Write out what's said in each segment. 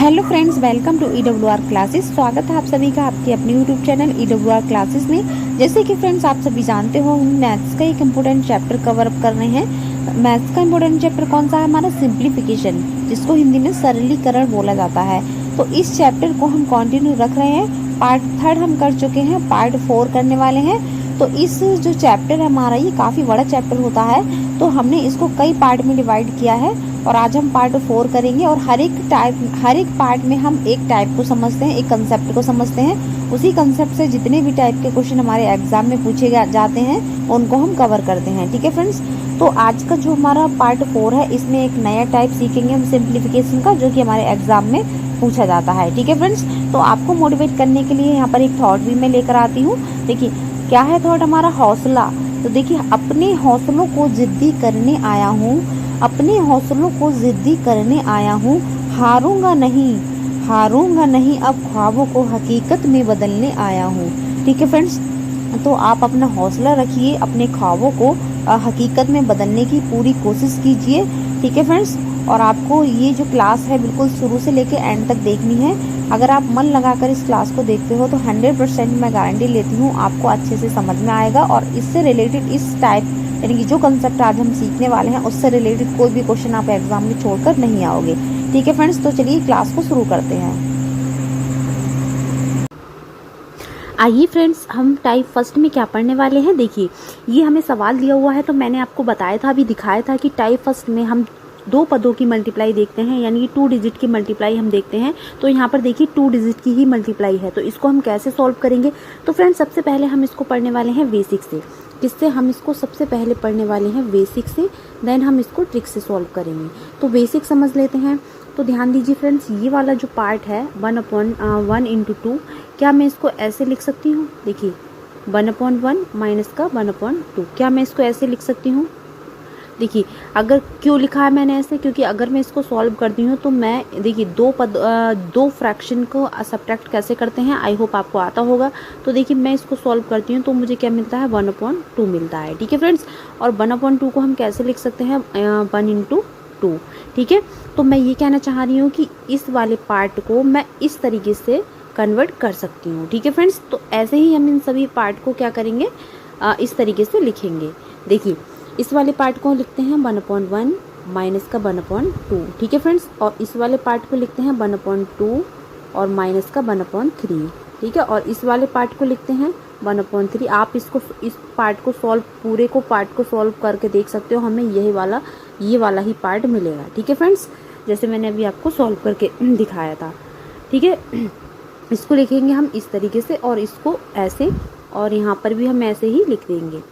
Hello friends, welcome to EWR classes. स्वागत है आप सभी का आपके अपने यूट्यूब चैनल EWR क्लासेस में। जैसे कि फ्रेंड्स आप सभी जानते हो, हम मैथ्स का एक इम्पोर्टेंट चैप्टर कवर अप कर रहे हैं। मैथ्स का इम्पोर्टेंट चैप्टर कौन सा है? हमारा सिंप्लीफिकेशन, जिसको हिंदी में सरलीकरण बोला जाता है। तो इस चैप्टर को हम कंटिन्यू रख रहे हैं। पार्ट 3 हम कर चुके हैं, पार्ट 4 करने वाले हैं। तो इस जो चैप्टर है हमारा, ये काफ़ी बड़ा चैप्टर होता है, तो हमने इसको कई पार्ट में डिवाइड किया है और आज हम पार्ट 4 करेंगे। और हर एक पार्ट में हम एक टाइप को समझते हैं, एक कंसेप्ट को समझते हैं। उसी कंसेप्ट से जितने भी टाइप के क्वेश्चन हमारे एग्जाम में पूछे जाते हैं उनको हम कवर करते हैं। ठीक है फ्रेंड्स, तो आज का जो हमारा पार्ट 4 है, इसमें एक नया टाइप सीखेंगे हम सिंप्लीफिकेशन का, जो कि हमारे एग्जाम में पूछा जाता है। ठीक है फ्रेंड्स, तो आपको मोटिवेट करने के लिए यहाँ पर एक थॉट भी मैं लेकर आती हूँ। देखिए क्या है थॉट हमारा? हौसला। तो देखिए, अपने हौसलों को जिद्दी करने आया हूँ, अपने हौसलों को जिद्दी करने आया हूँ, हारूंगा नहीं, हारूंगा नहीं, अब ख्वाबों को हकीकत में बदलने आया हूँ। ठीक है फ्रेंड्स, तो आप अपना हौसला रखिए, अपने ख्वाबों को हकीकत में बदलने की पूरी कोशिश कीजिए। ठीक है फ्रेंड्स, और आपको ये जो क्लास है बिल्कुल शुरू से लेकर एंड तक देखनी है। अगर आप मन लगाकर इस क्लास को देखते हो तो 100% मैं गारंटी लेती हूँ आपको अच्छे से समझ में आएगा। और इससे रिलेटेड इस टाइप यानी कि जो कंसेप्ट आज हम सीखने वाले हैं उससे रिलेटेड कोई भी क्वेश्चन आप एग्जाम में छोड़कर नहीं आओगे। ठीक है फ्रेंड्स, तो चलिए क्लास को शुरू करते हैं। आइए फ्रेंड्स, हम टाइप फर्स्ट में क्या पढ़ने वाले हैं। देखिए, ये हमें सवाल दिया हुआ है, तो मैंने आपको बताया था, अभी दिखाया था कि टाइप फर्स्ट में हम दो पदों की मल्टीप्लाई देखते हैं, यानी कि 2 डिजिट की मल्टीप्लाई हम देखते हैं। तो यहाँ पर देखिए 2 डिजिट की ही मल्टीप्लाई है, तो इसको हम कैसे सॉल्व करेंगे? तो फ्रेंड्स सबसे पहले हम इसको पढ़ने वाले हैं बेसिक से। किससे? हम इसको सबसे पहले पढ़ने वाले हैं बेसिक से, देन हम इसको ट्रिक से सॉल्व करेंगे। तो बेसिक समझ लेते हैं। तो ध्यान दीजिए फ्रेंड्स, ये वाला जो पार्ट है 1/1 × 2, क्या मैं इसको ऐसे लिख सकती हूँ? देखिए 1/1 माइनस का 1/2, क्या मैं इसको ऐसे लिख सकती हूँ? देखिए, अगर क्यों लिखा है मैंने ऐसे, क्योंकि अगर मैं इसको सॉल्व करती हूँ तो मैं देखिए दो फ्रैक्शन को सब्ट्रैक्ट कैसे करते हैं, आई होप आपको आता होगा। तो देखिए मैं इसको सॉल्व करती हूँ तो मुझे क्या मिलता है? 1/2 मिलता है। ठीक है फ्रेंड्स, और 1/2 को हम कैसे लिख सकते हैं? 1 × 2। ठीक है, तो मैं ये कहना चाह रही हूँ कि इस वाले पार्ट को मैं इस तरीके से कन्वर्ट कर सकती हूँ। ठीक है फ्रेंड्स, तो ऐसे ही हम इन सभी पार्ट को क्या करेंगे? इस तरीके से लिखेंगे। देखिए इस वाले पार्ट को लिखते हैं 1/1 माइनस का 1/2। ठीक है फ्रेंड्स, और इस वाले पार्ट को लिखते हैं 1/2 और माइनस का 1/3। ठीक है, और इस वाले पार्ट को लिखते हैं 1/3। आप इस पार्ट को सॉल्व, पूरे को पार्ट को सॉल्व करके देख सकते हो, हमें ये वाला ही पार्ट मिलेगा। ठीक है फ्रेंड्स, जैसे मैंने अभी आपको सॉल्व करके दिखाया था। ठीक है, इसको लिखेंगे हम इस तरीके से और इसको ऐसे, और यहाँ पर भी हम ऐसे ही लिख देंगे।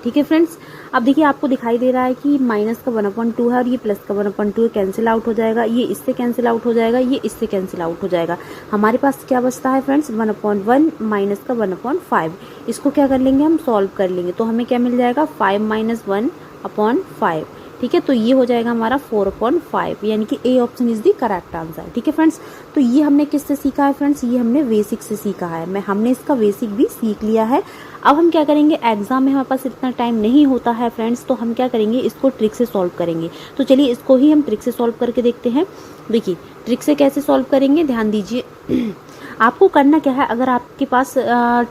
ठीक है फ्रेंड्स, अब देखिए आपको दिखाई दे रहा है कि माइनस का 1/2 है और ये प्लस का 1/2 कैंसिल आउट हो जाएगा, ये इससे कैंसिल आउट हो जाएगा, ये इससे कैंसिल आउट हो जाएगा। हमारे पास क्या बचता है फ्रेंड्स? 1/1 माइनस का 1/5। इसको क्या कर लेंगे? हम सॉल्व कर लेंगे, तो हमें क्या मिल जाएगा? 5 - 1/5। ठीक है, तो ये हो जाएगा हमारा 4/5, यानी कि A option is the correct answer. ठीक है फ्रेंड्स, तो ये हमने किससे सीखा है फ्रेंड्स? ये हमने बेसिक से सीखा है। हमने इसका बेसिक भी सीख लिया है। अब हम क्या करेंगे? एग्जाम में हमारे पास इतना टाइम नहीं होता है फ्रेंड्स, तो हम क्या करेंगे? इसको ट्रिक से सॉल्व करेंगे। तो चलिए इसको ही हम ट्रिक से सॉल्व करके देखते हैं। देखिए ट्रिक से कैसे सॉल्व करेंगे, ध्यान दीजिए। आपको करना क्या है? अगर आपके पास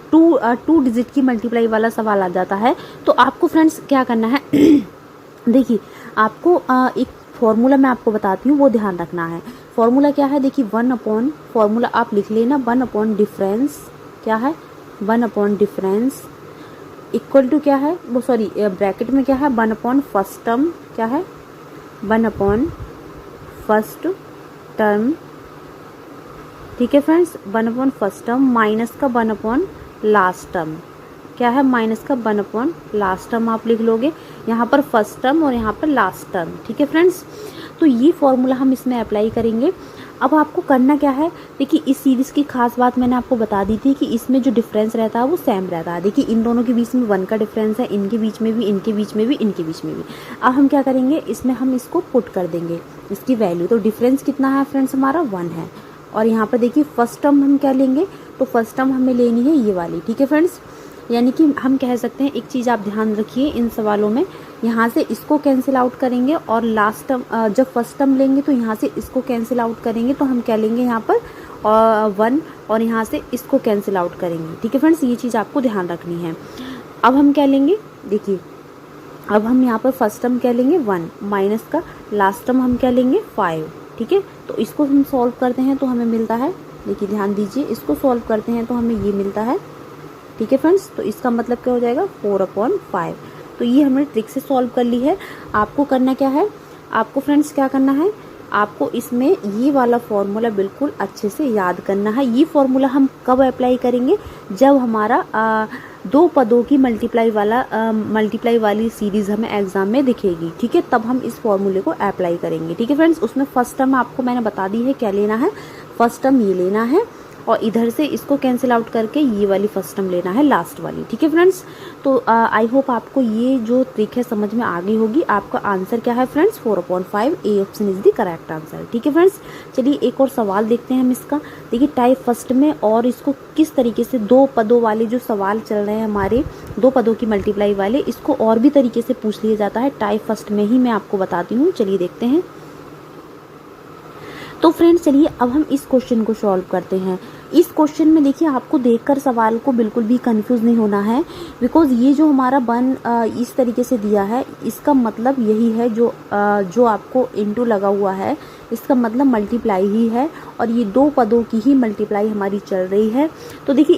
2 डिजिट की मल्टीप्लाई वाला सवाल आ जाता है तो आपको फ्रेंड्स क्या करना है? देखिए आपको एक फॉर्मूला मैं आपको बताती हूँ, वो ध्यान रखना है। फॉर्मूला क्या है? देखिए फॉर्मूला आप लिख लेना, 1 डिफरेंस। क्या है? 1 डिफरेंस इक्वल टू क्या है? वो सॉरी, ब्रैकेट में क्या है? 1 फर्स्ट टर्म। क्या है? 1 फर्स्ट टर्म। ठीक है फ्रेंड्स, 1 फर्स्ट टर्म माइनस का 1 लास्ट टर्म। क्या है? माइनस का 1 लास्ट टर्म आप लिख लोगे, यहाँ पर फर्स्ट टर्म और यहाँ पर लास्ट टर्म। ठीक है फ्रेंड्स, तो ये फॉर्मूला हम इसमें अप्लाई करेंगे। अब आपको करना क्या है? देखिए इस सीरीज की खास बात मैंने आपको बता दी थी कि इसमें जो डिफरेंस रहता है वो सेम रहता है। देखिए इन दोनों के बीच में 1 का डिफरेंस है, इनके बीच में भी, इनके बीच में भी, इनके बीच में भी। अब हम क्या करेंगे? इसमें हम इसको पुट कर देंगे, इसकी वैल्यू। तो डिफरेंस कितना है फ्रेंड्स? हमारा 1 है। और यहाँ पर देखिए फर्स्ट टर्म हम क्या लेंगे? तो फर्स्ट टर्म हमें लेनी है ये वाली। ठीक है फ्रेंड्स, यानी कि हम कह सकते हैं, एक चीज़ आप ध्यान रखिए इन सवालों में, यहाँ से इसको कैंसिल आउट करेंगे और लास्ट टर्म जब फर्स्ट टर्म लेंगे तो यहाँ से इसको कैंसिल आउट करेंगे, तो हम क्या लेंगे यहाँ पर 1 और यहाँ से इसको कैंसिल आउट करेंगे। ठीक है फ्रेंड्स, ये चीज़ आपको ध्यान रखनी है। अब हम क्या लेंगे, देखिए अब हम यहाँ पर फर्स्ट टर्म क्या लेंगे 1 माइनस का लास्ट टर्म हम क्या लेंगे 5। ठीक है, तो इसको हम सॉल्व करते हैं तो हमें मिलता है, देखिए ध्यान दीजिए, इसको सॉल्व करते हैं तो हमें ये मिलता है। ठीक है फ्रेंड्स, तो इसका मतलब क्या हो जाएगा 4/5। तो ये हमने ट्रिक से सॉल्व कर ली है। आपको करना क्या है, आपको फ्रेंड्स क्या करना है, आपको इसमें ये वाला फॉर्मूला बिल्कुल अच्छे से याद करना है। ये फॉर्मूला हम कब अप्लाई करेंगे, जब हमारा 2 पदों की मल्टीप्लाई वाली सीरीज हमें एग्जाम में दिखेगी। ठीक है, तब हम इस फॉर्मूले को अप्लाई करेंगे। ठीक है फ्रेंड्स, उसमें फर्स्ट टर्म आपको मैंने बता दी है क्या लेना है, फर्स्ट टर्म ये लेना है और इधर से इसको कैंसिल आउट करके ये वाली फर्स्ट टर्म लेना है लास्ट वाली। ठीक है फ्रेंड्स, तो आई होप आपको ये जो ट्रिक है समझ में आ गई होगी। आपका आंसर क्या है friends 4/5, A option is the correct answer. ठीक है फ्रेंड्स, चलिए एक और सवाल देखते हैं हम इसका। देखिए टाइप फर्स्ट में और इसको किस तरीके से 2 पदों वाले जो सवाल चल रहे हैं हमारे 2 पदों की मल्टीप्लाई वाले, इसको और भी तरीके से पूछ लिया जाता है टाइप फर्स्ट में ही, मैं आपको बताती हूँ। चलिए देखते हैं। तो फ्रेंड्स चलिए अब हम इस क्वेश्चन को सॉल्व करते हैं। इस क्वेश्चन में देखिए आपको देखकर सवाल को बिल्कुल भी कंफ्यूज नहीं होना है, बिकॉज ये जो हमारा इस तरीके से दिया है, इसका मतलब यही है जो आपको इनटू लगा हुआ है, इसका मतलब मल्टीप्लाई ही है और ये 2 पदों की ही मल्टीप्लाई हमारी चल रही है। तो देखिए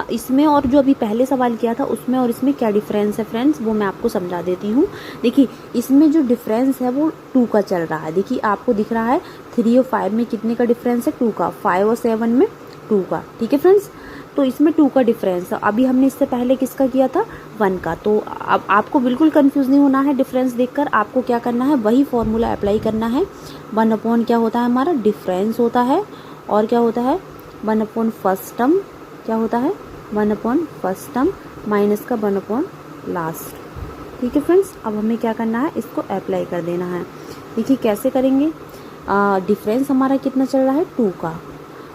इसमें और जो अभी पहले सवाल किया था उसमें और इसमें क्या डिफरेंस है फ्रेंड्स, वो मैं आपको समझा देती हूँ। देखिए इसमें जो डिफरेंस है वो 2 का चल रहा है। देखिए आपको दिख रहा है 3 और 5 में कितने का डिफरेंस है, 2 का। 5 और 7 में 2 का। ठीक है फ्रेंड्स, तो इसमें 2 का डिफरेंस है। अभी हमने इससे पहले किसका किया था 1 का। तो अब आपको बिल्कुल कंफ्यूज नहीं होना है डिफरेंस देखकर, आपको क्या करना है वही फॉर्मूला अप्लाई करना है। 1 क्या होता है हमारा डिफरेंस होता है, और क्या होता है 1 फर्स्ट टर्म, क्या होता है 1 फर्स्ट टर्म माइनस का 1 लास्ट। ठीक है फ्रेंड्स, अब हमें क्या करना है इसको अप्लाई कर देना है। देखिए कैसे करेंगे, डिफरेंस हमारा कितना चल रहा है 2 का,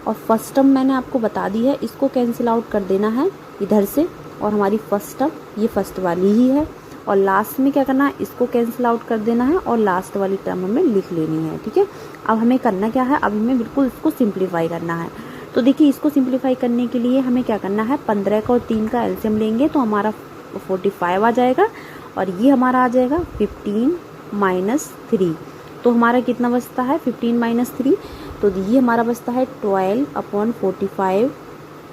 और फर्स्ट टर्म मैंने आपको बता दी है, इसको कैंसिल आउट कर देना है इधर से, और हमारी फर्स्ट टर्म ये फर्स्ट वाली ही है, और लास्ट में क्या करना है इसको कैंसिल आउट कर देना है और लास्ट वाली टर्म हमें लिख लेनी है। ठीक है, अब हमें करना क्या है, अब हमें बिल्कुल इसको सिंप्लीफाई करना है। तो देखिए इसको सिंप्लीफाई करने के लिए हमें क्या करना है, 15 का और 3 का एलसीएम लेंगे तो हमारा 45 आ जाएगा, और ये हमारा आ जाएगा 15 - 3। तो हमारा कितना बचता है 15 - 3, तो ये हमारा बचता है 12/45।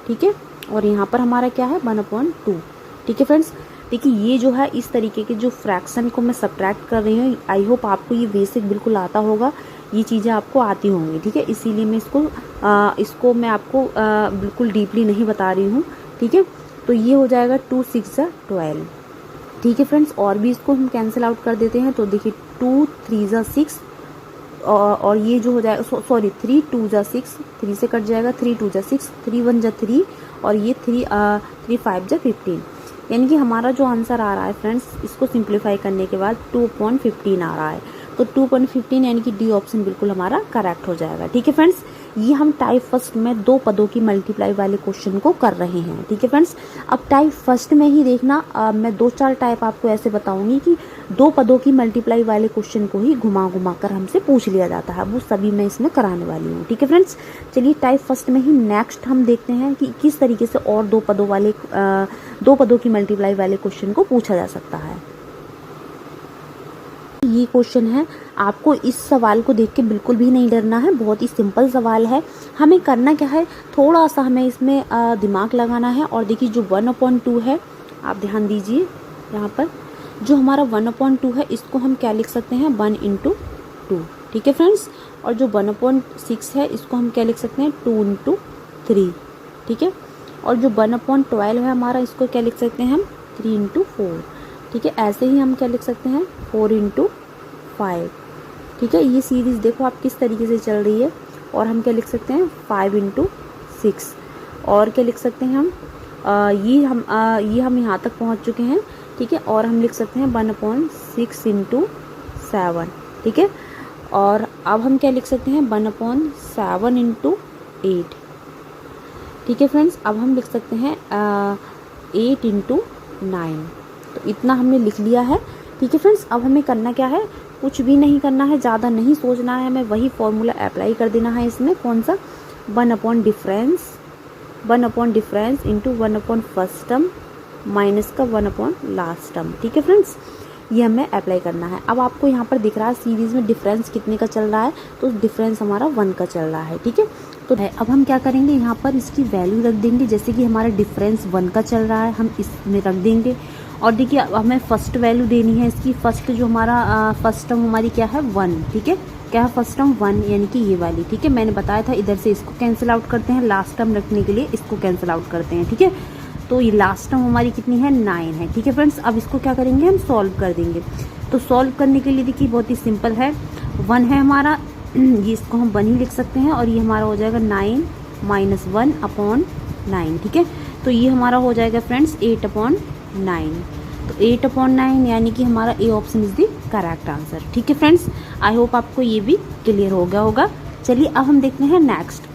ठीक है, और यहाँ पर हमारा क्या है 1/2। ठीक है फ्रेंड्स, देखिए ये जो है इस तरीके के जो फ्रैक्शन को मैं सब्ट्रैक्ट कर रही हूँ, आई होप आपको ये बेसिक बिल्कुल आता होगा, ये चीज़ें आपको आती होंगी। ठीक है, इसीलिए मैं इसको मैं आपको बिल्कुल डीपली नहीं बता रही हूँ। ठीक है, तो ये हो जाएगा 2 × 6 = 12। ठीक है फ्रेंड्स, और भी इसको हम कैंसिल आउट कर देते हैं। तो देखिए 2 × 3 = 6, और ये जो हो जाएगा 3 × 2 = 6, 3 से कट जाएगा, 3 × 2 = 6, 3 × 1 = 3, और ये 3 × 5 = 15। यानी कि हमारा जो आंसर आ रहा है फ्रेंड्स, इसको सिंप्लीफाई करने के बाद 2/15 आ रहा है। तो 2/15 यानी कि डी ऑप्शन बिल्कुल हमारा करेक्ट हो जाएगा। ठीक है फ्रेंड्स, ये हम टाइप फर्स्ट में 2 पदों की मल्टीप्लाई वाले क्वेश्चन को कर रहे हैं। ठीक है फ्रेंड्स, अब टाइप फर्स्ट में ही देखना, मैं 2-4 टाइप आपको ऐसे बताऊंगी कि 2 पदों की मल्टीप्लाई वाले क्वेश्चन को ही घुमा घुमा कर हमसे पूछ लिया जाता है, वो सभी मैं इसमें कराने वाली हूँ। ठीक है फ्रेंड्स, चलिए टाइप फर्स्ट में ही नेक्स्ट हम देखते हैं कि किस तरीके से और 2 पदों की मल्टीप्लाई वाले क्वेश्चन को पूछा जा सकता है। ये क्वेश्चन है, आपको इस सवाल को देख के बिल्कुल भी नहीं डरना है, बहुत ही सिंपल सवाल है। हमें करना क्या है, थोड़ा सा हमें इसमें दिमाग लगाना है। और देखिए जो 1/2 है, आप ध्यान दीजिए यहाँ पर जो हमारा 1/2 है, इसको हम क्या लिख सकते हैं 1 × 2। ठीक है फ्रेंड्स, और जो 1/6 है इसको हम क्या लिख सकते हैं 2 × 3। ठीक है, और जो 1/12 है हमारा, इसको क्या लिख सकते हैं हम 3 × 4। ठीक है, ऐसे ही हम क्या लिख सकते हैं 4 × 5। ठीक है, ये सीरीज देखो आप किस तरीके से चल रही है। और हम क्या लिख सकते हैं 5 × 6। और क्या लिख सकते हैं हम ये हम यहाँ तक पहुँच चुके हैं। ठीक है, और हम लिख सकते हैं 1/6 × 7। ठीक है, और अब हम क्या लिख सकते हैं 1/7 × 8। ठीक है फ्रेंड्स, अब हम लिख सकते हैं 8 इंटू 9, तो इतना हमने लिख लिया है। ठीक है फ्रेंड्स, अब हमें करना क्या है, कुछ भी नहीं करना है, ज़्यादा नहीं सोचना है, हमें वही फॉर्मूला अप्लाई कर देना है इसमें। कौन सा, 1 upon difference into 1 upon first term minus का 1 अपॉन लास्ट टर्म। ठीक है फ्रेंड्स, ये हमें अप्लाई करना है। अब आपको यहाँ पर दिख रहा है सीरीज़ में डिफरेंस कितने का चल रहा है, तो डिफरेंस हमारा 1 का चल रहा है। ठीक है, तो अब हम क्या करेंगे, यहाँ पर इसकी वैल्यू रख देंगे। जैसे कि हमारा डिफरेंस 1 का चल रहा है, हम इसमें रख देंगे। और देखिए अब हमें फर्स्ट वैल्यू देनी है इसकी। फर्स्ट जो हमारा फर्स्ट टर्म हमारी क्या है, 1। ठीक है, क्या है फर्स्ट टर्म, 1, यानी कि ये वाली। ठीक है, मैंने बताया था इधर से इसको कैंसिल आउट करते हैं, लास्ट टर्म रखने के लिए इसको कैंसिल आउट करते हैं। ठीक है, तो ये लास्ट टर्म हमारी कितनी है, 9 है। ठीक है फ्रेंड्स, अब इसको क्या करेंगे, हम सॉल्व कर देंगे। तो सॉल्व करने के लिए देखिए बहुत ही सिंपल है, 1 है हमारा, ये इसको हम 1 ही लिख सकते हैं, और ये हमारा हो जाएगा 9 माइनस 1 अपॉन 9। ठीक है, तो ये हमारा हो जाएगा फ्रेंड्स 8 अपॉन 9। तो 8 अपॉन 9 यानी कि हमारा A option is the correct answer. ठीक है फ्रेंड्स, आई होप आपको ये भी क्लियर हो गया होगा। चलिए अब हम देखते हैं नेक्स्ट।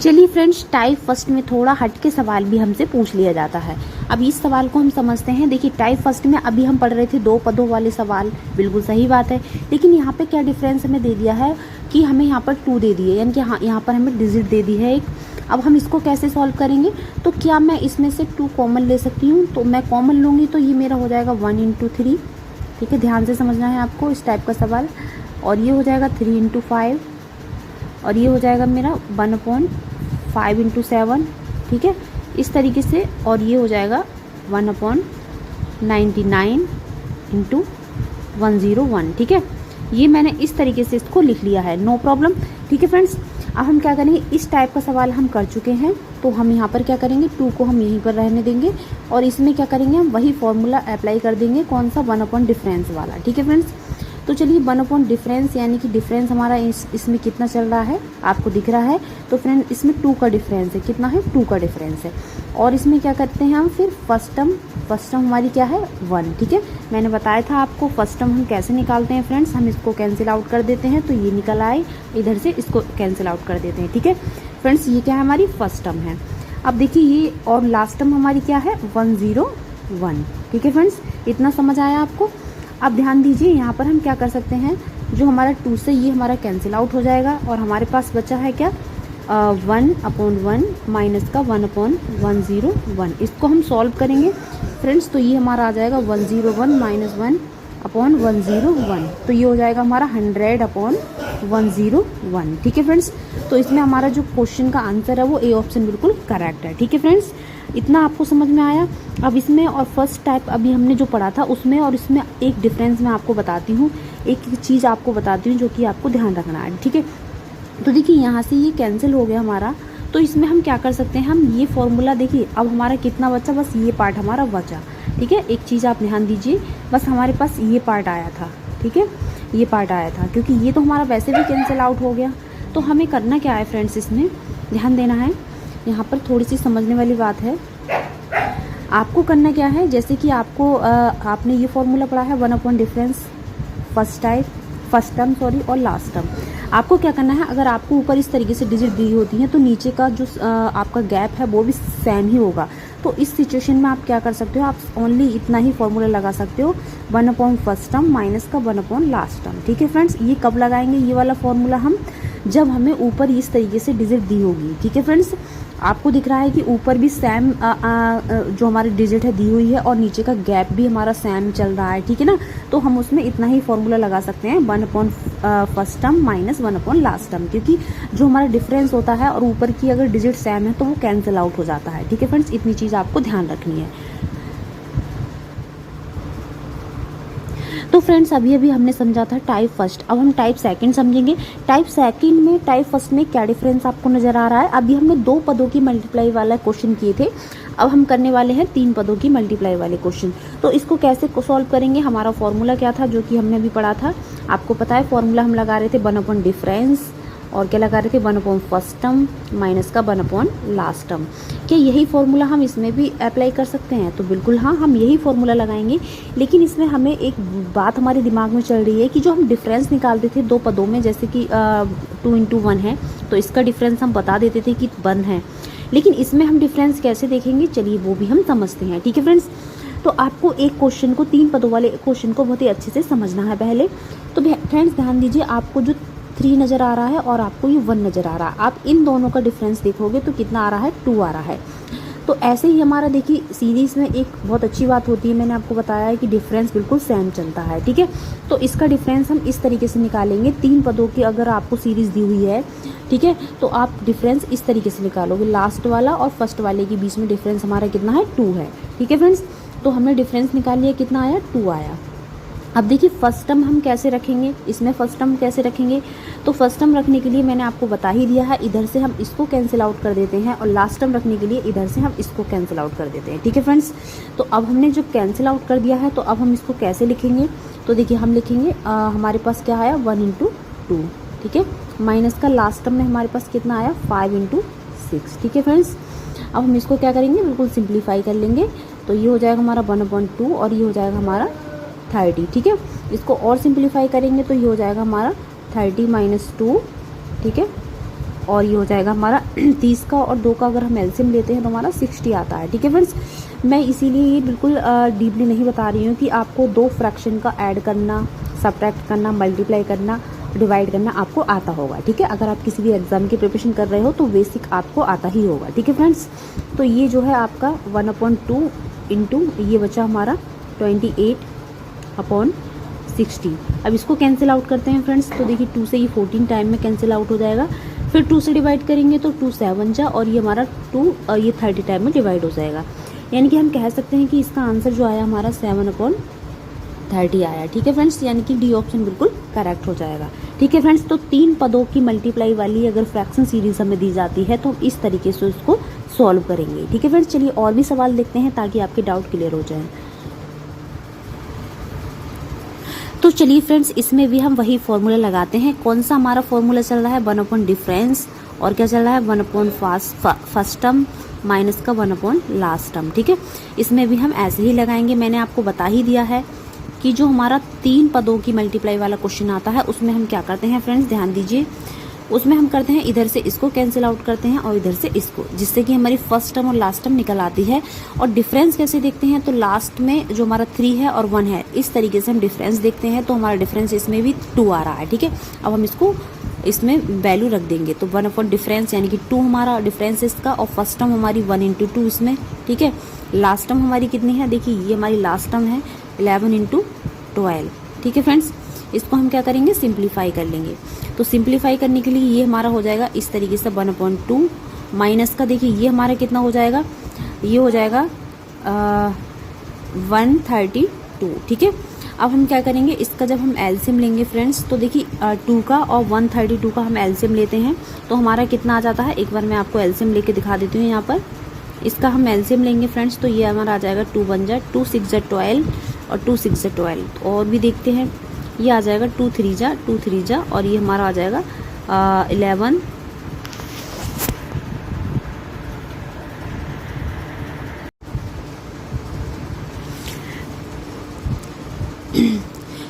चलिए फ्रेंड्स, टाइप फर्स्ट में थोड़ा हट के सवाल भी हमसे पूछ लिया जाता है। अब इस सवाल को हम समझते हैं। देखिए टाइप फर्स्ट में अभी हम पढ़ रहे थे 2 पदों वाले सवाल, बिल्कुल सही बात है, लेकिन यहाँ पे क्या डिफरेंस हमें दे दिया है कि हमें यहाँ पर 2 दे दिए, यानी कि हाँ यहाँ पर हमें डिजिट दे दी है एक। अब हम इसको कैसे सॉल्व करेंगे, तो क्या मैं इसमें से 2 कॉमन ले सकती हूँ, तो मैं कॉमन लूँगी तो ये मेरा हो जाएगा 1 इंटू 3। ठीक है, ध्यान से समझना है आपको इस टाइप का सवाल। और ये हो जाएगा 3 इंटू 5, और ये हो जाएगा मेरा 1 अपॉन 5 इंटू 7। ठीक है, इस तरीके से, और ये हो जाएगा 1 अपॉन 99 इंटू 101। ठीक है, ये मैंने इस तरीके से इसको लिख लिया है, नो प्रॉब्लम। ठीक है फ्रेंड्स, अब हम क्या करेंगे, इस टाइप का सवाल हम कर चुके हैं, तो हम यहाँ पर क्या करेंगे, 2 को हम यहीं पर रहने देंगे, और इसमें क्या करेंगे, हम वही फॉर्मूला अप्लाई कर देंगे। कौन सा, 1 अपॉन डिफरेंस वाला। ठीक है फ्रेंड्स, तो चलिए 1 अपॉन डिफरेंस, यानी कि डिफरेंस हमारा इसमें कितना चल रहा है आपको दिख रहा है, तो फ्रेंड इसमें 2 का डिफरेंस है। कितना है, 2 का डिफरेंस है। और इसमें क्या करते हैं हम, फिर फर्स्ट टर्म हमारी क्या है, 1। ठीक है, मैंने बताया था आपको फर्स्ट टर्म हम कैसे निकालते हैं फ्रेंड्स, हम इसको कैंसिल आउट कर देते हैं, तो ये निकल आए, इधर से इसको कैंसिल आउट कर देते हैं। ठीक है फ्रेंड्स, ये क्या है, हमारी फर्स्ट टर्म है। अब देखिए ये और लास्ट टर्म हमारी क्या है, 101। ठीक है फ्रेंड्स, इतना समझ आया आपको। अब ध्यान दीजिए, यहाँ पर हम क्या कर सकते हैं, जो हमारा 2 से ये हमारा कैंसिल आउट हो जाएगा, और हमारे पास बचा है क्या, 1 अपॉन 1 माइनस का 1 अपॉन 101। इसको हम सॉल्व करेंगे फ्रेंड्स, तो ये हमारा आ जाएगा 101 माइनस 1 अपॉन 101, तो ये हो जाएगा हमारा 100 अपॉन 101। ठीक है फ्रेंड्स, तो इसमें हमारा जो क्वेश्चन का आंसर है वो ए ऑप्शन बिल्कुल करेक्ट है। ठीक है फ्रेंड्स, इतना आपको समझ में आया। अब इसमें और फर्स्ट टाइप अभी हमने जो पढ़ा था उसमें और इसमें एक डिफरेंस मैं आपको बताती हूँ, एक चीज़ आपको बताती हूँ जो कि आपको ध्यान रखना है। ठीक है, तो देखिए यहाँ से ये कैंसिल हो गया हमारा, तो इसमें हम क्या कर सकते हैं, हम ये फॉर्मूला देखिए, अब हमारा कितना बचा, बस ये पार्ट हमारा बचा। ठीक है, एक चीज़ आप ध्यान दीजिए, बस हमारे पास ये पार्ट आया था। ठीक है, ये पार्ट आया था, क्योंकि ये तो हमारा वैसे भी कैंसिल आउट हो गया। तो हमें करना क्या है फ्रेंड्स, इसमें ध्यान देना है, यहाँ पर थोड़ी सी समझने वाली बात है। आपको करना क्या है, जैसे कि आपको आपने ये फॉर्मूला पढ़ा है 1 अपॉन डिफरेंस फर्स्ट टर्म और लास्ट टर्म। आपको क्या करना है, अगर आपको ऊपर इस तरीके से डिजिट दी होती हैं तो नीचे का जो आपका गैप है वो भी सेम ही होगा। तो इस सिचुएशन में आप क्या कर सकते हो, आप ओनली इतना ही फॉर्मूला लगा सकते हो, 1 अपॉन फर्स्ट टर्म माइनस का 1 अपॉन लास्ट टर्म। ठीक है फ्रेंड्स, ये कब लगाएंगे ये वाला फॉर्मूला हम, जब हमें ऊपर इस तरीके से डिजिट दी होगी। ठीक है फ्रेंड्स, आपको दिख रहा है कि ऊपर भी सेम जो हमारी डिजिट है दी हुई है और नीचे का गैप भी हमारा सेम चल रहा है। ठीक है ना, तो हम उसमें इतना ही फॉर्मूला लगा सकते हैं, 1 upon first term minus 1 upon last term, क्योंकि जो हमारा डिफरेंस होता है और ऊपर की अगर डिजिट सेम है तो वो कैंसिल आउट हो जाता है। ठीक है फ्रेंड्स, इतनी चीज़ आपको ध्यान रखनी है। तो फ्रेंड्स अभी हमने समझा था टाइप फर्स्ट, अब हम टाइप सेकंड समझेंगे। टाइप सेकंड में टाइप फर्स्ट में क्या डिफरेंस आपको नज़र आ रहा है। अभी हमने 2 पदों की मल्टीप्लाई वाला क्वेश्चन किए थे, अब हम करने वाले हैं 3 पदों की मल्टीप्लाई वाले क्वेश्चन। तो इसको कैसे सॉल्व करेंगे, हमारा फॉर्मूला क्या था जो कि हमने अभी पढ़ा था, आपको पता है फॉर्मूला हम लगा रहे थे 1 अपॉन डिफरेंस, और क्या लगा रहे थे 1 अपॉन फर्स्ट टर्म माइनस का 1 अपॉन लास्ट टर्म। क्या यही फॉर्मूला हम इसमें भी अप्लाई कर सकते हैं, तो बिल्कुल हाँ, हम यही फॉर्मूला लगाएंगे। लेकिन इसमें हमें एक बात हमारे दिमाग में चल रही है कि जो हम डिफरेंस निकालते थे 2 पदों में, जैसे कि 2 इंटू 1 है तो इसका डिफरेंस हम बता देते थे कि 1 है, लेकिन इसमें हम डिफरेंस कैसे देखेंगे, चलिए वो भी हम समझते हैं। ठीक है फ्रेंड्स, तो आपको एक क्वेश्चन को, 3 पदों वाले क्वेश्चन को बहुत ही अच्छे से समझना है पहले। तो फ्रेंड्स ध्यान दीजिए, आपको जो 3 नज़र आ रहा है और आपको ये 1 नज़र आ रहा है, आप इन दोनों का डिफरेंस देखोगे तो कितना आ रहा है, 2 आ रहा है। तो ऐसे ही हमारा देखिए सीरीज़ में एक बहुत अच्छी बात होती है, मैंने आपको बताया है कि डिफरेंस बिल्कुल सेम चलता है। ठीक है, तो इसका डिफरेंस हम इस तरीके से निकालेंगे, 3 पदों की अगर आपको सीरीज़ दी हुई है, ठीक है, तो आप डिफरेंस इस तरीके से निकालोगे, लास्ट वाला और फर्स्ट वाले के बीच में डिफरेंस हमारा कितना है, 2 है। ठीक है फ्रेंड्स, तो हमने डिफरेंस निकाल लिया, कितना आया, 2 आया। अब देखिए फर्स्ट टर्म हम कैसे रखेंगे, इसमें फर्स्ट टर्म कैसे रखेंगे, तो फर्स्ट टर्म रखने के लिए मैंने आपको बता ही दिया है, इधर से हम इसको कैंसिल आउट कर देते हैं और लास्ट टर्म रखने के लिए इधर से हम इसको कैंसिल आउट कर देते हैं। ठीक है फ्रेंड्स, तो अब हमने जो कैंसिल आउट कर दिया है, तो अब हम इसको कैसे लिखेंगे, तो देखिए हम लिखेंगे हमारे पास क्या आया, 1 × 2। ठीक है, माइनस का लास्ट टर्म में हमारे पास कितना आया, 5 × 6। ठीक है फ्रेंड्स, अब हम इसको क्या करेंगे, बिल्कुल सिंप्लीफाई कर लेंगे, तो ये हो जाएगा हमारा 1/2 और ये हो जाएगा हमारा 30। ठीक है, इसको और सिंप्लीफाई करेंगे तो ये हो जाएगा हमारा 30 - 2। ठीक है, और ये हो जाएगा हमारा 30 का और 2 का अगर हम एलसीएम लेते हैं तो हमारा 60 आता है। ठीक है फ्रेंड्स, मैं इसीलिए ये बिल्कुल डीपली नहीं बता रही हूँ कि आपको 2 फ्रैक्शन का ऐड करना, सब्ट्रैक्ट करना, मल्टीप्लाई करना, डिवाइड करना आपको आता होगा। ठीक है, अगर आप किसी भी एग्जाम की प्रिपरेशन कर रहे हो तो बेसिक आपको आता ही होगा। ठीक है फ्रेंड्स, तो ये जो है आपका 1/2 इंटू ये बचा हमारा 28/60। अब इसको कैंसिल आउट करते हैं फ्रेंड्स, तो देखिए 2 से ये 14 टाइम में कैंसिल आउट हो जाएगा, फिर 2 से डिवाइड करेंगे तो 2 7 जा और ये हमारा 2 ये 30 टाइम में डिवाइड हो जाएगा। यानी कि हम कह सकते हैं कि इसका आंसर जो आया हमारा 7/30 आया। ठीक है फ्रेंड्स, यानी कि डी ऑप्शन बिल्कुल करेक्ट हो जाएगा। ठीक है फ्रेंड्स, तो 3 पदों की मल्टीप्लाई वाली अगर फ्रैक्शन सीरीज हमें दी जाती है तो इस तरीके से उसको सॉल्व करेंगे। ठीक है फ्रेंड्स, चलिए और भी सवाल देखते हैं ताकि आपके डाउट क्लियर हो जाए। तो चलिए फ्रेंड्स, इसमें भी हम वही फॉर्मूला लगाते हैं। कौन सा हमारा फॉर्मूला चल रहा है, 1/डिफरेंस, और क्या चल रहा है, 1/फर्स्ट टर्म माइनस का 1/लास्ट टर्म। ठीक है, इसमें भी हम ऐसे ही लगाएंगे। मैंने आपको बता ही दिया है कि जो हमारा 3 पदों की मल्टीप्लाई वाला क्वेश्चन आता है उसमें हम क्या करते हैं फ्रेंड्स, ध्यान दीजिए, उसमें हम करते हैं इधर से इसको कैंसिल आउट करते हैं और इधर से इसको, जिससे कि हमारी फर्स्ट टर्म और लास्ट टर्म निकल आती है। और डिफरेंस कैसे देखते हैं, तो लास्ट में जो हमारा 3 है और 1 है, इस तरीके से हम डिफरेंस देखते हैं। तो हमारा डिफरेंस इसमें भी 2 आ रहा है। ठीक है, अब हम इसको इसमें वैल्यू रख देंगे, तो 1/डिफरेंस यानी कि 2 हमारा डिफरेंस इसका, और फर्स्ट टर्म हमारी 1 × 2 इसमें। ठीक है, लास्ट टर्म हमारी कितनी है, देखिए ये हमारी लास्ट टर्म है 11 × 12। ठीक है फ्रेंड्स, इसको हम क्या करेंगे, सिंप्लीफाई कर लेंगे। तो सिंप्लीफाई करने के लिए ये हमारा हो जाएगा इस तरीके से 1/2 माइनस का, देखिए ये हमारा कितना हो जाएगा, ये हो जाएगा 132। ठीक है, अब हम क्या करेंगे, इसका जब हम एलसीएम लेंगे फ्रेंड्स, तो देखिए 2 का और 132 का हम एलसीएम लेते हैं तो हमारा कितना आ जाता है, एक बार मैं आपको एलसीएम लेके दिखा देती हूँ। यहाँ पर इसका हम एलसीएम लेंगे फ्रेंड्स, तो ये हमारा आ जाएगा 2 × 1 = 2, 6 × 12 और 2 6 × 12। और भी देखते हैं, ये आ जाएगा 2 3 जा 2 3 जा और ये हमारा आ जाएगा 11।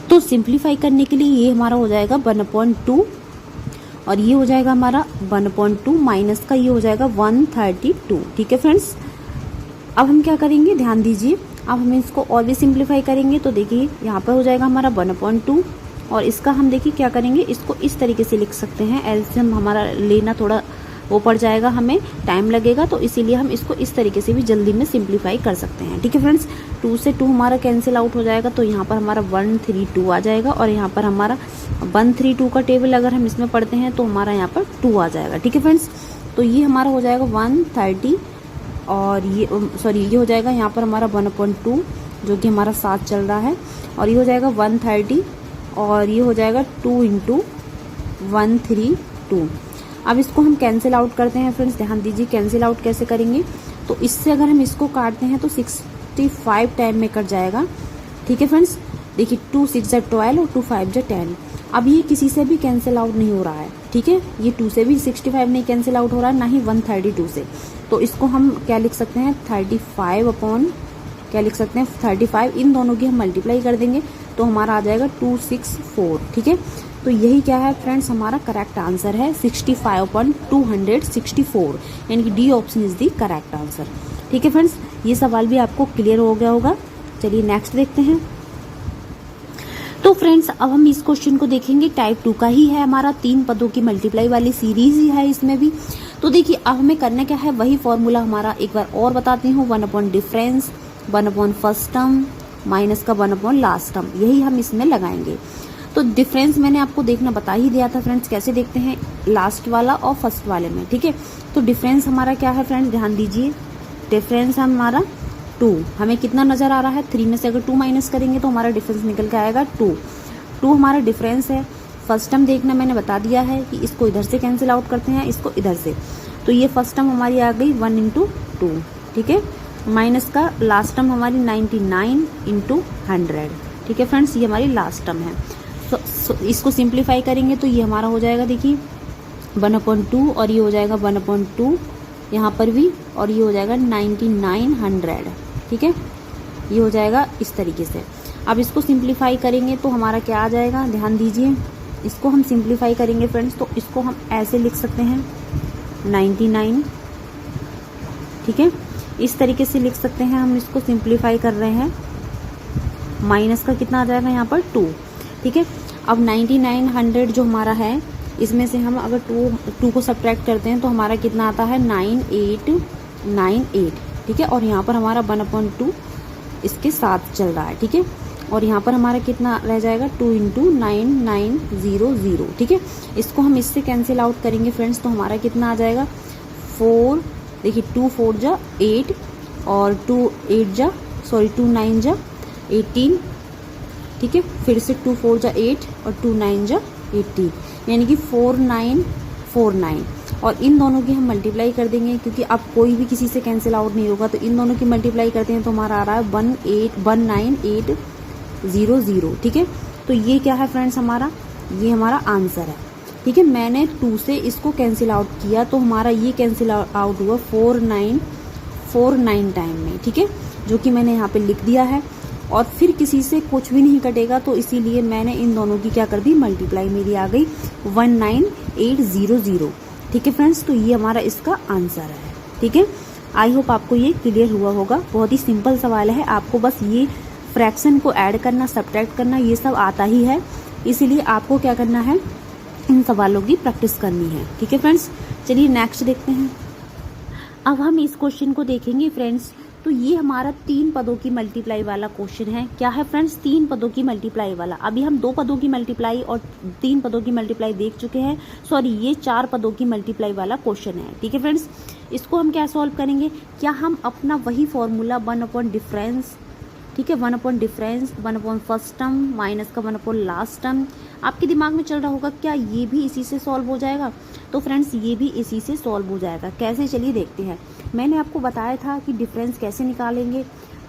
तो सिंप्लीफाई करने के लिए ये हमारा हो जाएगा 1/2 और ये हो जाएगा हमारा 1/2 माइनस का ये हो जाएगा 132। ठीक है फ्रेंड्स, अब हम क्या करेंगे, ध्यान दीजिए, अब हम इसको और भी सिंप्लीफाई करेंगे। तो देखिए यहाँ पर हो जाएगा हमारा 1/2 और इसका हम देखिए क्या करेंगे, इसको इस तरीके से लिख सकते हैं। एलसीएम हमारा लेना थोड़ा वो पड़ जाएगा, हमें टाइम लगेगा, तो इसीलिए हम इसको इस तरीके से भी जल्दी में सिंप्लीफाई कर सकते हैं। ठीक है फ्रेंड्स, 2 से 2 हमारा कैंसिल आउट हो जाएगा, तो यहाँ पर हमारा 132 आ जाएगा और यहाँ पर हमारा 132 का टेबल अगर हम इसमें पढ़ते हैं तो हमारा यहाँ पर 2 आ जाएगा। ठीक है फ्रेंड्स, तो ये हमारा हो जाएगा 130 और ये सॉरी ये हो जाएगा यहाँ पर हमारा 1/2 जो कि हमारा साथ चल रहा है, और ये हो जाएगा 130 और ये हो जाएगा 2 × 132। अब इसको हम कैंसिल आउट करते हैं फ्रेंड्स, ध्यान दीजिए कैंसिल आउट कैसे करेंगे, तो इससे अगर हम इसको काटते हैं तो 65 टाइम में कट जाएगा। ठीक है फ्रेंड्स, देखिए 2 6 × 12 और 2 5 × 10। अब ये किसी से भी कैंसिल आउट नहीं हो रहा है। ठीक है, ये 2 से भी 65 नहीं कैंसिल आउट हो रहा है, ना ही 132 से। तो इसको हम क्या लिख सकते हैं, 35 इन दोनों की हम मल्टीप्लाई कर देंगे तो हमारा आ जाएगा 264। ठीक है, तो यही क्या है फ्रेंड्स, हमारा करेक्ट आंसर है 65/264, यानी कि D option is the correct answer. ठीक है फ्रेंड्स, ये सवाल भी आपको क्लियर हो गया होगा। चलिए नेक्स्ट देखते हैं। तो फ्रेंड्स अब हम इस क्वेश्चन को देखेंगे, टाइप 2 का ही है हमारा, 3 पदों की मल्टीप्लाई वाली सीरीज ही है इसमें भी। तो देखिए अब हमें करना क्या है, वही फॉर्मूला हमारा एक बार और बताती हूँ, 1 डिफरेंस, 1 फर्स्ट टर्म माइनस का 1 लास्ट टर्म, यही हम इसमें लगाएंगे। तो डिफरेंस मैंने आपको देखना बता ही दिया था फ्रेंड्स, कैसे देखते हैं लास्ट वाला और फर्स्ट वाले में। ठीक है, तो डिफरेंस हमारा क्या है फ्रेंड्स, ध्यान दीजिए, डिफरेंस हमारा 2, हमें कितना नजर आ रहा है, 3 में से अगर 2 माइनस करेंगे तो हमारा डिफरेंस निकल के आएगा 2 हमारा डिफरेंस है। फर्स्ट टर्म देखना मैंने बता दिया है कि इसको इधर से कैंसिल आउट करते हैं, इसको इधर से, तो ये फर्स्ट टर्म हमारी आ गई 1 × 2। ठीक है, माइनस का लास्ट टर्म हमारी 99 × 100। ठीक है फ्रेंड्स, ये हमारी लास्ट टर्म है। इसको सिंप्लीफाई करेंगे तो ये हमारा हो जाएगा, देखिए 1/2 और ये हो जाएगा 1/2 यहाँ पर भी, और ये हो जाएगा 9900। ठीक है, ये हो जाएगा इस तरीके से। अब इसको सिंप्लीफाई करेंगे तो हमारा क्या आ जाएगा, ध्यान दीजिए, इसको हम सिंप्लीफाई करेंगे फ्रेंड्स, तो इसको हम ऐसे लिख सकते हैं 99। ठीक है, इस तरीके से लिख सकते हैं, हम इसको सिंप्लीफाई कर रहे हैं। माइनस का कितना आ जाएगा यहाँ पर 2। ठीक है, अब 9900 जो हमारा है, इसमें से हम अगर 2 को सब्ट्रैक्ट करते हैं तो हमारा कितना आता है 9898। ठीक है, और यहाँ पर हमारा 1/2 इसके साथ चल रहा है। ठीक है, और यहाँ पर हमारा कितना रह जाएगा 2 × 9900। ठीक है, इसको हम इससे कैंसिल आउट करेंगे फ्रेंड्स, तो हमारा कितना आ जाएगा 4, देखिए 2 4 जा 8 और 2 9 जा 18। ठीक है, फिर से 2 4 जा 8 और 2 9 जा 18, यानी कि 4949। और इन दोनों की हम मल्टीप्लाई कर देंगे, क्योंकि अब कोई भी किसी से कैंसिल आउट नहीं होगा, तो इन दोनों की मल्टीप्लाई करते हैं तो हमारा आ रहा है 19800। ठीक है, तो ये क्या है फ्रेंड्स, हमारा ये हमारा आंसर है। ठीक है, मैंने 2 से इसको कैंसिल आउट किया तो हमारा ये कैंसिल आउट हुआ 4949 टाइम में। ठीक है, जो कि मैंने यहाँ पे लिख दिया है, और फिर किसी से कुछ भी नहीं कटेगा, तो इसीलिए मैंने इन दोनों की क्या कर दी, मल्टीप्लाई मेरी आ गई 19800। ठीक है फ्रेंड्स, तो ये हमारा इसका आंसर है। ठीक है, आई होप आपको ये क्लियर हुआ होगा। बहुत ही सिंपल सवाल है, आपको बस ये फ्रैक्शन को ऐड करना, सब्ट्रैक्ट करना, ये सब आता ही है, इसीलिए आपको क्या करना है, इन सवालों की प्रैक्टिस करनी है। ठीक है फ्रेंड्स, चलिए नेक्स्ट देखते हैं। अब हम इस क्वेश्चन को देखेंगे फ्रेंड्स, तो ये हमारा 3 पदों की मल्टीप्लाई वाला क्वेश्चन है। क्या है फ्रेंड्स, 3 पदों की मल्टीप्लाई वाला। अभी हम 2 पदों की मल्टीप्लाई और 3 पदों की मल्टीप्लाई देख चुके हैं, सॉरी ये 4 पदों की मल्टीप्लाई वाला क्वेश्चन है। ठीक है फ्रेंड्स, इसको हम क्या सॉल्व करेंगे, क्या हम अपना वही फॉर्मूला 1 डिफरेंस, ठीक है 1 डिफरेंस, 1 फर्स्ट टर्म माइनस का 1 लास्ट टर्म, आपके दिमाग में चल रहा होगा क्या ये भी इसी से सॉल्व हो जाएगा। तो फ्रेंड्स ये भी इसी से सॉल्व हो जाएगा। कैसे, चलिए देखते हैं। मैंने आपको बताया था कि डिफरेंस कैसे निकालेंगे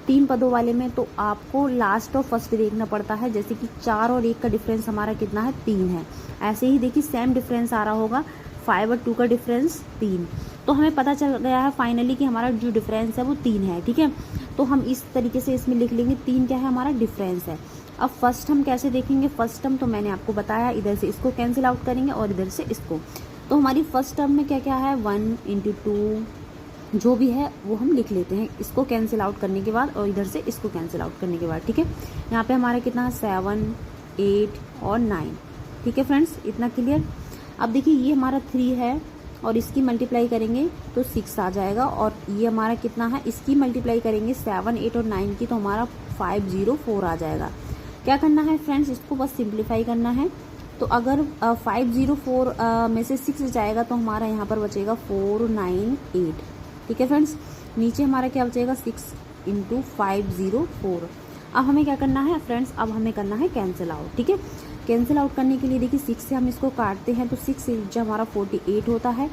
3 पदों वाले में, तो आपको लास्ट और फर्स्ट देखना पड़ता है। जैसे कि 4 और 1 का डिफरेंस हमारा कितना है, 3 है। ऐसे ही देखिए सेम डिफरेंस आ रहा होगा, 5 और 2 का डिफरेंस 3। तो हमें पता चल गया है फाइनली कि हमारा जो डिफरेंस है वो 3 है। ठीक है, तो हम इस तरीके से इसमें लिख लेंगे 3 क्या है, हमारा डिफरेंस है। अब फर्स्ट हम कैसे देखेंगे, फर्स्ट टर्म तो मैंने आपको बताया, इधर से इसको कैंसिल आउट करेंगे और इधर से इसको। तो हमारी फर्स्ट टर्म में क्या क्या है, 1 × 2 जो भी है वो हम लिख लेते हैं, इसको कैंसिल आउट करने के बाद और इधर से इसको कैंसिल आउट करने के बाद। ठीक है, यहाँ पे हमारा कितना है 7 8 और 9। ठीक है फ्रेंड्स, इतना क्लियर। अब देखिए ये हमारा 3 है और इसकी मल्टीप्लाई करेंगे तो 6 आ जाएगा, और ये हमारा कितना है, इसकी मल्टीप्लाई करेंगे 7 8 और 9 की, तो हमारा 504 आ जाएगा। क्या करना है फ्रेंड्स, इसको बस सिंप्लीफाई करना है। तो अगर 504 में से 6 जाएगा तो हमारा यहाँ पर बचेगा 498। ठीक है फ्रेंड्स, नीचे हमारा क्या बचेगा 6 × 504। अब हमें क्या करना है फ्रेंड्स, अब हमें करना है कैंसिल आउट। ठीक है, कैंसिल आउट करने के लिए देखिए 6 से हम इसको काटते हैं तो 6 जो हमारा 48 होता है,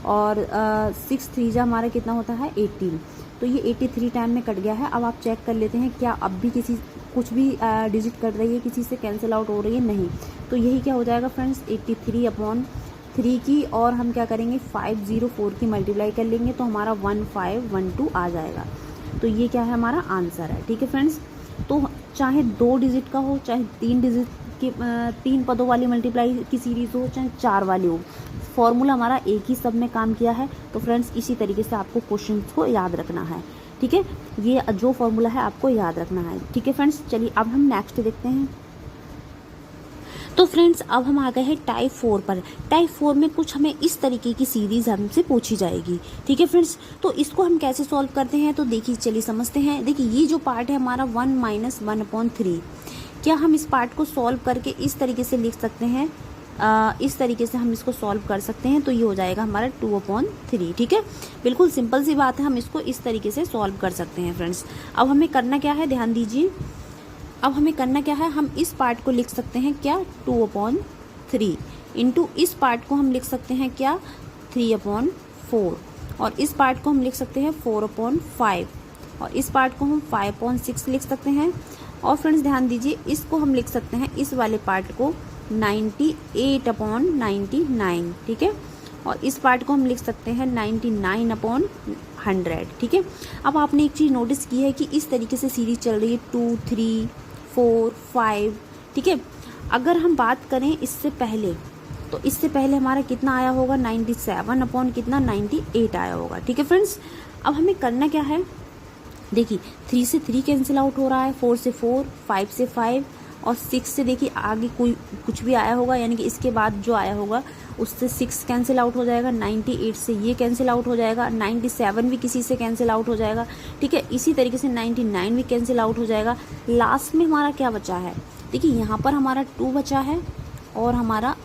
और 6 3 जा हमारा कितना होता है 18। तो ये 83 टाइम में कट गया है। अब आप चेक कर लेते हैं क्या अब भी किसी कुछ भी डिजिट कट रही है, किसी से कैंसिल आउट हो रही है, नहीं। तो यही क्या हो जाएगा फ्रेंड्स 83/3 की, और हम क्या करेंगे 504 की मल्टीप्लाई कर लेंगे तो हमारा 1512 आ जाएगा। तो ये क्या है, हमारा आंसर है। ठीक है फ्रेंड्स, तो चाहे 2 डिजिट का हो चाहे 3 डिजिट कि 3 पदों वाली मल्टीप्लाई की सीरीज़ हो चाहे 4 वाली हो, फॉर्मूला हमारा एक ही सब में काम किया है। तो फ्रेंड्स इसी तरीके से आपको क्वेश्चन को याद रखना है, ठीक है। ये जो फॉर्मूला है आपको याद रखना है, ठीक है फ्रेंड्स। चलिए अब हम नेक्स्ट देखते हैं। तो फ्रेंड्स अब हम आ गए हैं टाइप 4 पर। टाइप 4 में कुछ हमें इस तरीके की सीरीज़ हमसे पूछी जाएगी, ठीक है फ्रेंड्स। तो इसको हम कैसे सॉल्व करते हैं, तो देखिए चलिए समझते हैं। देखिए ये जो पार्ट है हमारा 1 - 1/3, क्या हम इस पार्ट को सॉल्व करके इस तरीके से लिख सकते हैं, इस तरीके से हम इसको सॉल्व कर सकते हैं। तो ये हो जाएगा हमारा 2/3, ठीक है। बिल्कुल सिंपल सी बात है, हम इसको इस तरीके से सॉल्व कर सकते हैं फ्रेंड्स। अब हमें करना क्या है, ध्यान दीजिए। अब हमें करना क्या है, हम इस पार्ट को लिख सकते हैं क्या 2/3 इंटू इस पार्ट को हम लिख सकते हैं क्या 3/4, और इस पार्ट को हम लिख सकते हैं 4/5, और इस पार्ट को हम 5/6 लिख सकते हैं। और फ्रेंड्स ध्यान दीजिए, इसको हम लिख सकते हैं इस वाले पार्ट को 98/99, ठीक है। और इस पार्ट को हम लिख सकते हैं 99/100, ठीक है। अब आपने एक चीज़ नोटिस की है कि इस तरीके से सीरीज चल रही है 2, 3, 4, 5, ठीक है। अगर हम बात करें इससे पहले, तो इससे पहले हमारा कितना आया होगा 97/98 आया होगा, ठीक है फ्रेंड्स। अब हमें करना क्या है, देखिए 3 से 3 कैंसिल आउट हो रहा है, 4 से 4, 5 से 5 और 6 से देखिए आगे कोई कुछ भी आया होगा, यानी कि इसके बाद जो आया होगा उससे 6 कैंसिल आउट हो जाएगा, 98 से ये कैंसिल आउट हो जाएगा, 97 भी किसी से कैंसिल आउट हो जाएगा, ठीक है। इसी तरीके से 99 भी कैंसिल आउट हो जाएगा। लास्ट में हमारा क्या बचा है, देखिए यहाँ पर हमारा 2 बचा है और हमारा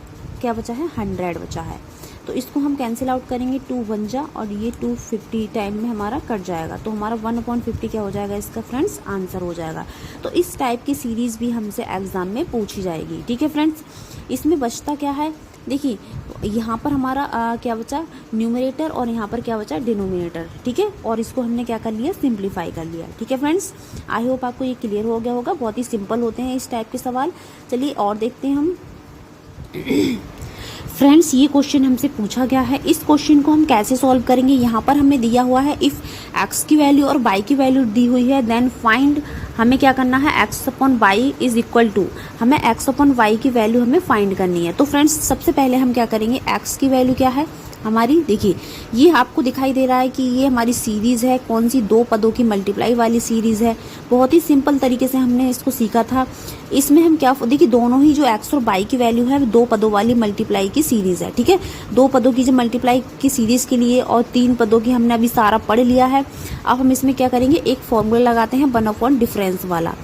क्या बचा है 100 बचा है। तो इसको हम कैंसिल आउट करेंगे, 2 1 जा और ये 250 टाइम में हमारा कट जाएगा। तो हमारा 1/50 क्या हो जाएगा, इसका फ्रेंड्स आंसर हो जाएगा। तो इस टाइप की सीरीज़ भी हमसे एग्जाम में पूछी जाएगी, ठीक है फ्रेंड्स। इसमें बचता क्या है, देखिए यहाँ पर हमारा क्या बचा न्यूमरेटर और यहाँ पर क्या बचा डिनोमिनेटर, ठीक है। और इसको हमने क्या कर लिया, सिंप्लीफाई कर लिया, ठीक है फ्रेंड्स। आई होप आपको ये क्लियर हो गया होगा। बहुत ही सिंपल होते हैं इस टाइप के सवाल। चलिए और देखते हैं हम। फ्रेंड्स ये क्वेश्चन हमसे पूछा गया है, इस क्वेश्चन को हम कैसे सॉल्व करेंगे। यहाँ पर हमें दिया हुआ है इफ़ x की वैल्यू और y की वैल्यू दी हुई है, देन फाइंड, हमें क्या करना है x/y इज इक्वल टू, हमें x/y की वैल्यू हमें फाइंड करनी है। तो फ्रेंड्स सबसे पहले हम क्या करेंगे, x की वैल्यू क्या है हमारी, देखिए ये आपको दिखाई दे रहा है कि ये हमारी सीरीज़ है, कौन सी 2 पदों की मल्टीप्लाई वाली सीरीज़ है। बहुत ही सिंपल तरीके से हमने इसको सीखा था। इसमें हम क्या, देखिए दोनों ही जो x और y की वैल्यू है 2 पदों वाली मल्टीप्लाई की सीरीज़ है, ठीक है। 2 पदों की जो मल्टीप्लाई की सीरीज़ के लिए और 3 पदों की हमने अभी सारा पढ़ लिया है। अब हम इसमें क्या करेंगे, एक फॉर्मूला लगाते हैं 1/, डिफरेंस वाला।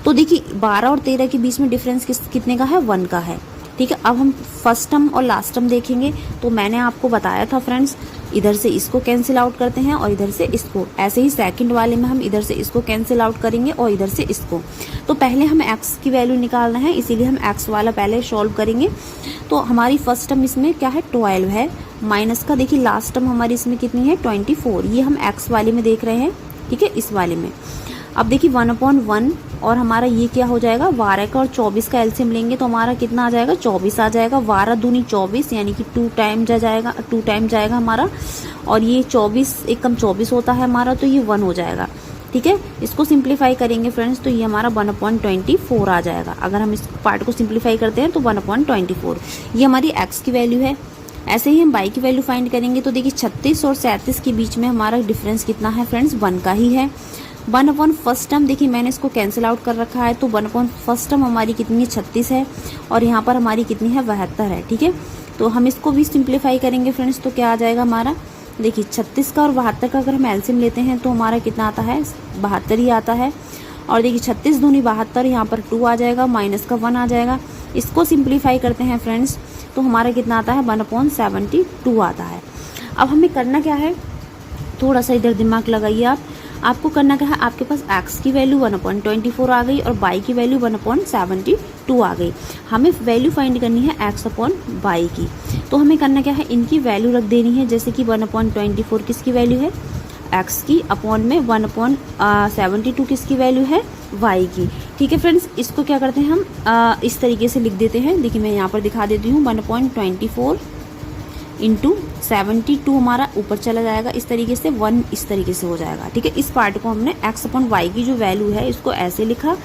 तो देखिए 12 और 13 के बीच में डिफरेंस कितने का है, 1 का है, ठीक है। अब हम फर्स्ट टर्म और लास्ट टर्म देखेंगे। तो मैंने आपको बताया था फ्रेंड्स, इधर से इसको कैंसिल आउट करते हैं और इधर से इसको, ऐसे ही सेकंड वाले में हम इधर से इसको कैंसिल आउट करेंगे और इधर से इसको। तो पहले हमें x की वैल्यू निकालना है, इसीलिए हम x वाला पहले सॉल्व करेंगे। तो हमारी फर्स्ट टर्म इसमें क्या है 12 है, माइनस का देखिए लास्ट टर्म हमारी इसमें कितनी है 24, ये हम x वाले में देख रहे हैं, ठीक है, इस वाले में। अब देखिए 1/1 और हमारा ये क्या हो जाएगा 12 का और 24 का एलसीएम लेंगे तो हमारा कितना आ जाएगा 24 आ जाएगा। 12 दूनी 24 यानी कि 2 टाइम जाएगा हमारा, और ये 24 एकम 24 होता है हमारा, तो ये 1 हो जाएगा, ठीक है। इसको सिंप्लीफाई करेंगे फ्रेंड्स तो ये हमारा 1/24 आ जाएगा। अगर हम इस पार्ट को सिंप्लीफाई करते हैं तो 1/24 ये हमारी x की वैल्यू है। ऐसे ही हम y की वैल्यू फाइंड करेंगे तो देखिए 36 और 37 के बीच में हमारा डिफरेंस कितना है फ्रेंड्स, 1 का ही है। 1/1 टर्म देखिए मैंने इसको कैंसिल आउट कर रखा है, तो 1/1 टर्म हमारी कितनी है 36 है और यहाँ पर हमारी कितनी है 72 है, ठीक है। तो हम इसको भी सिंप्लीफाई करेंगे फ्रेंड्स तो क्या आ जाएगा हमारा, देखिए 36 का और 72 का अगर हम एलसीएम लेते हैं तो हमारा कितना आता है 72 ही आता है। और देखिए 36 दूनी 72, यहाँ पर 2 आ जाएगा, माइनस का 1 आ जाएगा। इसको सिंप्लीफाई करते हैं फ्रेंड्स तो हमारा कितना आता है 1/72 आता है। अब हमें करना क्या है, थोड़ा सा इधर दिमाग लगाइए आपको करना क्या है, आपके पास x की वैल्यू 1/24 आ गई और y की वैल्यू 1/72 आ गई। हमें वैल्यू फाइंड करनी है x/y की। तो हमें करना क्या है, इनकी वैल्यू रख देनी है, जैसे कि 1/24 किसकी वैल्यू है x की, अपॉन में 1/72 किसकी वैल्यू है y की, ठीक है फ्रेंड्स। इसको क्या करते हैं हम इस तरीके से लिख देते हैं, देखिए मैं यहाँ पर दिखा देती हूँ 1/24 इंटू 72 हमारा ऊपर चला जाएगा इस तरीके से, 1 इस तरीके से हो जाएगा। ठीक है, इस पार्ट को हमने x अपॉन वाई की जो वैल्यू है इसको ऐसे लिखा,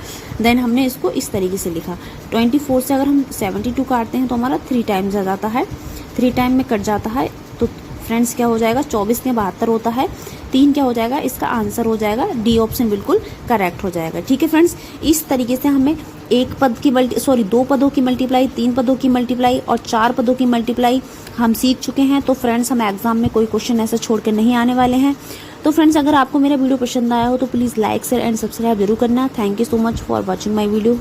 देन हमने इसको इस तरीके से लिखा। 24 से अगर हम 72 काटते हैं तो हमारा 3 टाइम्स आ जाता है, 3 टाइम में कट जाता है। तो फ्रेंड्स क्या हो जाएगा, 24 में 72 होता है, 3 क्या हो जाएगा, इसका आंसर हो जाएगा डी ऑप्शन बिल्कुल करेक्ट हो जाएगा। ठीक है फ्रेंड्स, इस तरीके से हमें दो पदों की मल्टीप्लाई, 3 पदों की मल्टीप्लाई और 4 पदों की मल्टीप्लाई हम सीख चुके हैं। तो फ्रेंड्स हम एग्जाम में कोई क्वेश्चन ऐसा छोड़ कर नहीं आने वाले हैं। तो फ्रेंड्स अगर आपको मेरा वीडियो पसंद आया हो तो please like share and subscribe जरूर करना। Thank you so much for watching my video.